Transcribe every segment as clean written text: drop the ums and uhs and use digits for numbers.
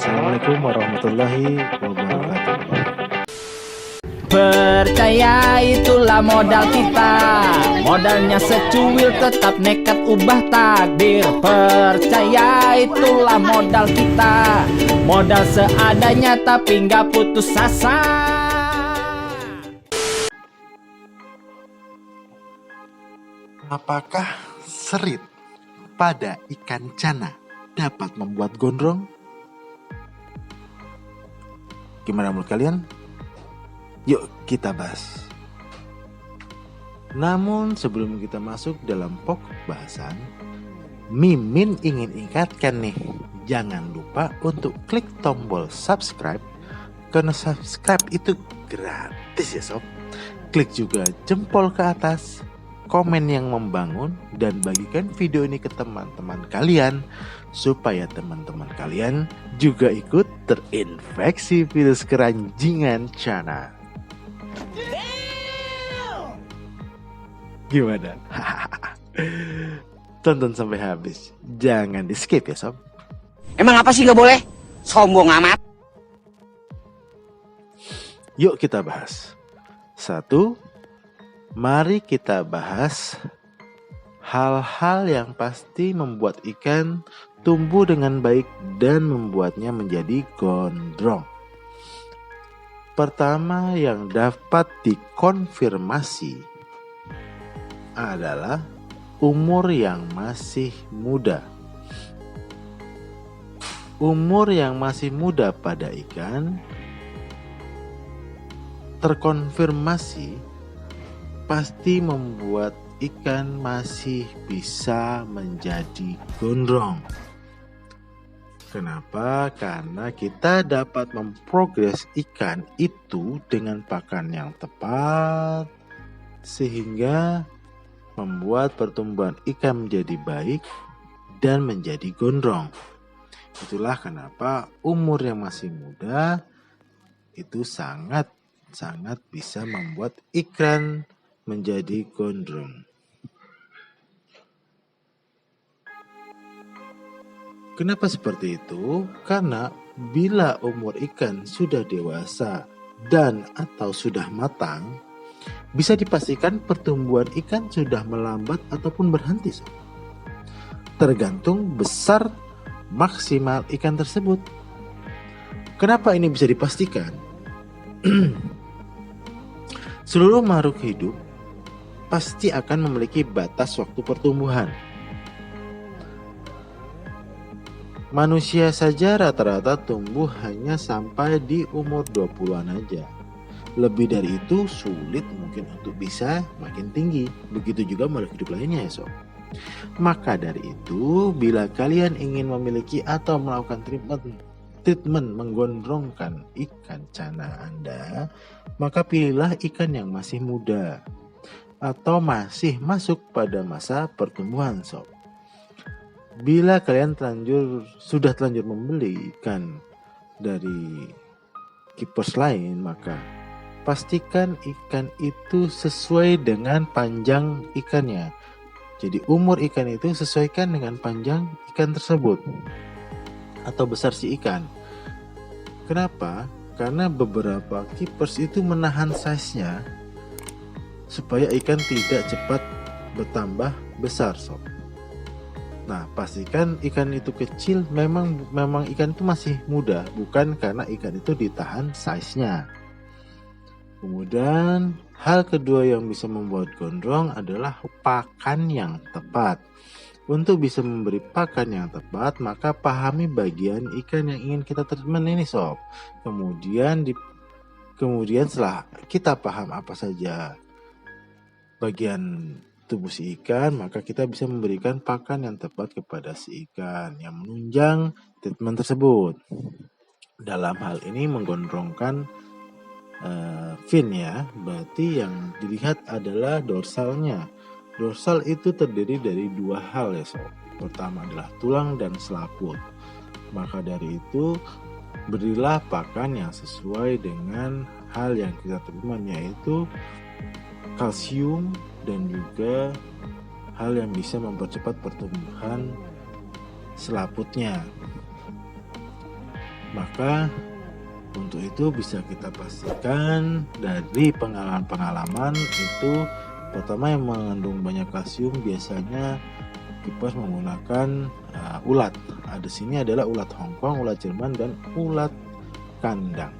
Wassalamualaikum warahmatullahi wabarakatuh. Percaya itulah modal kita. Modalnya secuil tetap nekat ubah takdir. Percaya itulah modal kita. Modal seadanya tapi nggak putus asa. Apakah serit pada ikan cana dapat membuat gondrong? Gimana menurut kalian? Yuk kita bahas. Namun sebelum kita masuk dalam pokok bahasan, Mimin ingin ingatkan nih, jangan lupa untuk klik tombol subscribe, karena subscribe itu gratis ya sob. Klik juga jempol ke atas, komen yang membangun, dan bagikan video ini ke teman-teman kalian supaya teman-teman kalian juga ikut terinfeksi virus keranjingan cana. Gimana? Tonton sampai habis, jangan di skip ya sob. Emang apa sih gak boleh? Sombong amat. Yuk kita bahas. 1. Mari kita bahas hal-hal yang pasti membuat ikan tumbuh dengan baik dan membuatnya menjadi gondrong. Pertama yang dapat dikonfirmasi adalah umur yang masih muda. Umur yang masih muda pada ikan terkonfirmasi pasti membuat ikan masih bisa menjadi gondrong. Kenapa? Karena kita dapat memprogres ikan itu dengan pakan yang tepat, sehingga membuat pertumbuhan ikan menjadi baik dan menjadi gondrong. Itulah kenapa umur yang masih muda itu sangat bisa membuat ikan menjadi gondrong. Kenapa seperti itu? Karena bila umur ikan sudah dewasa dan atau sudah matang, bisa dipastikan pertumbuhan ikan sudah melambat ataupun berhenti. Tergantung besar maksimal ikan tersebut. Kenapa ini bisa dipastikan? Seluruh makhluk hidup pasti akan memiliki batas waktu pertumbuhan. Manusia saja rata-rata tumbuh hanya sampai di umur 20-an aja. Lebih dari itu sulit mungkin untuk bisa makin tinggi. Begitu juga makhluk hidup lainnya ya sob. Maka dari itu, bila kalian ingin memiliki atau melakukan treatment menggondrongkan ikan cana Anda, maka pilihlah ikan yang masih muda atau masih masuk pada masa pertumbuhan sob. Bila kalian sudah terlanjur membeli ikan dari keepers lain, maka pastikan ikan itu sesuai dengan panjang ikannya. Jadi umur ikan itu sesuaikan dengan panjang ikan tersebut atau besar si ikan. Kenapa? Karena beberapa keepers itu menahan size-nya supaya ikan tidak cepat bertambah besar sob. Nah, pastikan ikan itu kecil, memang ikan itu masih muda, bukan karena ikan itu ditahan size-nya. Kemudian hal kedua yang bisa membuat gondrong adalah pakan yang tepat. Untuk bisa memberi pakan yang tepat, maka pahami bagian ikan yang ingin kita treatment ini sob. Kemudian setelah kita paham apa saja bagian tubuh si ikan, maka kita bisa memberikan pakan yang tepat kepada si ikan yang menunjang treatment tersebut. Dalam hal ini menggondrongkan fin ya, berarti yang dilihat adalah dorsalnya. Dorsal itu terdiri dari dua hal ya sob. Pertama adalah tulang dan selaput. Maka dari itu berilah pakan yang sesuai dengan hal yang kita terima, yaitu kalsium dan juga hal yang bisa mempercepat pertumbuhan selaputnya. Maka untuk itu bisa kita pastikan dari pengalaman-pengalaman itu, pertama yang mengandung banyak kalsium biasanya kipas menggunakan ulat. Di sini adalah ulat Hongkong, ulat Jerman, dan ulat kandang.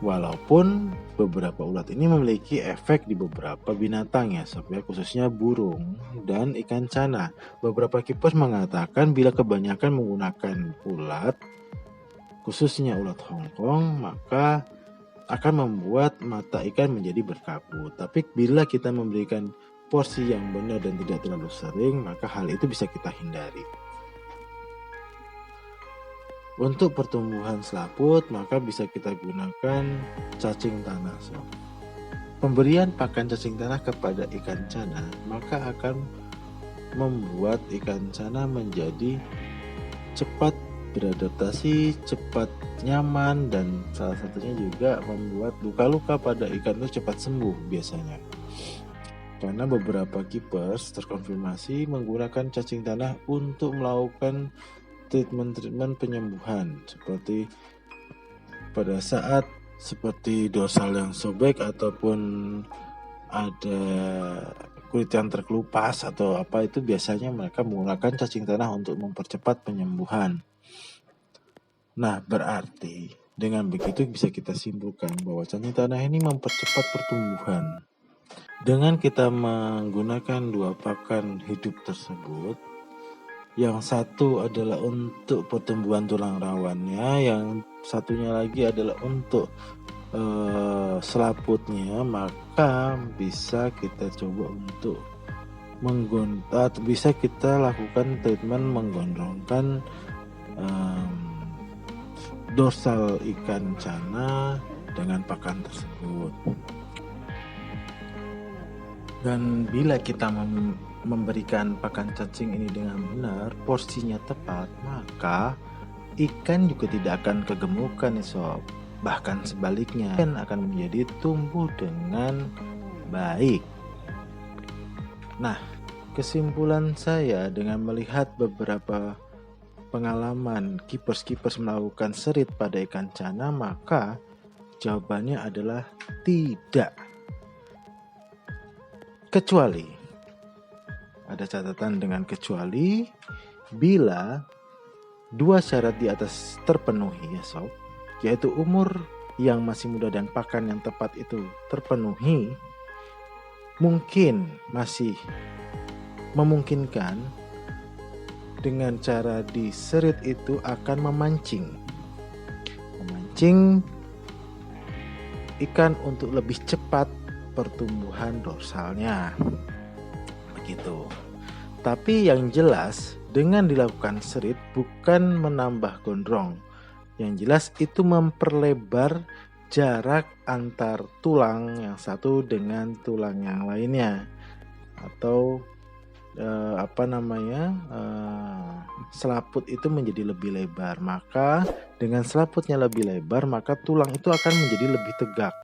Walaupun beberapa ulat ini memiliki efek di beberapa binatang ya sob ya, khususnya burung dan ikan cana. Beberapa kipas mengatakan bila kebanyakan menggunakan ulat, khususnya ulat Hongkong, maka akan membuat mata ikan menjadi berkabut. Tapi bila kita memberikan porsi yang benar dan tidak terlalu sering, maka hal itu bisa kita hindari. Untuk pertumbuhan selaput, maka bisa kita gunakan cacing tanah. Pemberian pakan cacing tanah kepada ikan cana maka akan membuat ikan cana menjadi cepat beradaptasi, cepat nyaman, dan salah satunya juga membuat luka-luka pada ikan itu cepat sembuh biasanya. Karena beberapa keepers terkonfirmasi menggunakan cacing tanah untuk melakukan treatment penyembuhan, seperti pada saat seperti dorsal yang sobek ataupun ada kulit yang terkelupas atau apa, itu biasanya mereka menggunakan cacing tanah untuk mempercepat penyembuhan. Nah, berarti dengan begitu bisa kita simpulkan bahwa cacing tanah ini mempercepat pertumbuhan. Dengan kita menggunakan dua pakan hidup tersebut, yang satu adalah untuk pertumbuhan tulang rawannya, yang satunya lagi adalah untuk selaputnya, maka bisa kita coba untuk bisa kita lakukan treatment menggondrongkan dorsal ikan cana dengan pakan tersebut. Dan bila kita memberikan pakan cacing ini dengan benar, porsinya tepat, maka ikan juga tidak akan kegemukan nih sob. Bahkan sebaliknya, ikan akan menjadi tumbuh dengan baik. Nah, kesimpulan saya dengan melihat beberapa pengalaman keepers melakukan serit pada ikan cana, maka jawabannya adalah tidak. Kecuali, ada catatan dengan kecuali, bila dua syarat di atas terpenuhi ya sob, yaitu umur yang masih muda dan pakan yang tepat itu terpenuhi, mungkin masih memungkinkan dengan cara diserit itu akan memancing ikan untuk lebih cepat pertumbuhan dorsalnya, begitu. Tapi yang jelas dengan dilakukan serit bukan menambah gondrong, yang jelas itu memperlebar jarak antar tulang yang satu dengan tulang yang lainnya, atau selaput itu menjadi lebih lebar. Maka dengan selaputnya lebih lebar, maka tulang itu akan menjadi lebih tegak.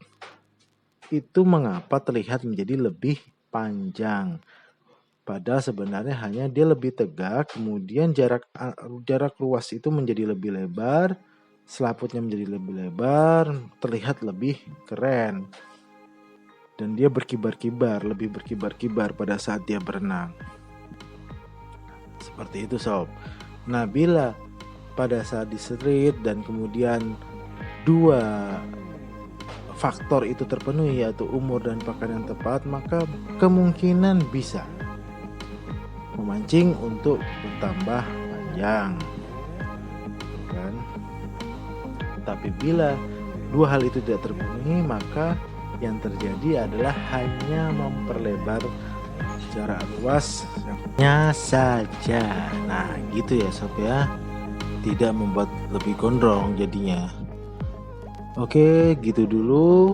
Itu mengapa terlihat menjadi lebih panjang. Padahal sebenarnya hanya dia lebih tegak, kemudian jarak ruas itu menjadi lebih lebar, selaputnya menjadi lebih lebar, terlihat lebih keren. Dan dia lebih berkibar-kibar pada saat dia berenang. Seperti itu sob. Nah, bila pada saat diserit dan kemudian dua faktor itu terpenuhi, yaitu umur dan pakan yang tepat, maka kemungkinan bisa memancing untuk bertambah panjang kan? Tapi bila dua hal itu tidak terpenuhi, maka yang terjadi adalah hanya memperlebar jarak ruasnya saja. Nah gitu ya sob ya, tidak membuat lebih gondrong jadinya. Oke, gitu dulu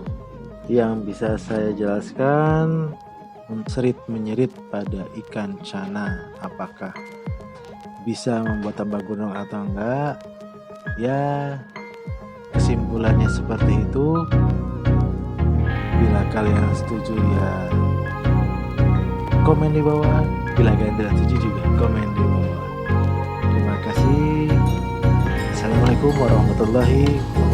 yang bisa saya jelaskan serit menyerit pada ikan cana. Apakah bisa membuat tambah gondrong atau enggak? Ya, kesimpulannya seperti itu. Bila kalian setuju ya komen di bawah, bila kalian tidak setuju juga komen di bawah. Terima kasih. Assalamualaikum. Wassalamualaikum warahmatullahi wabarakatuh.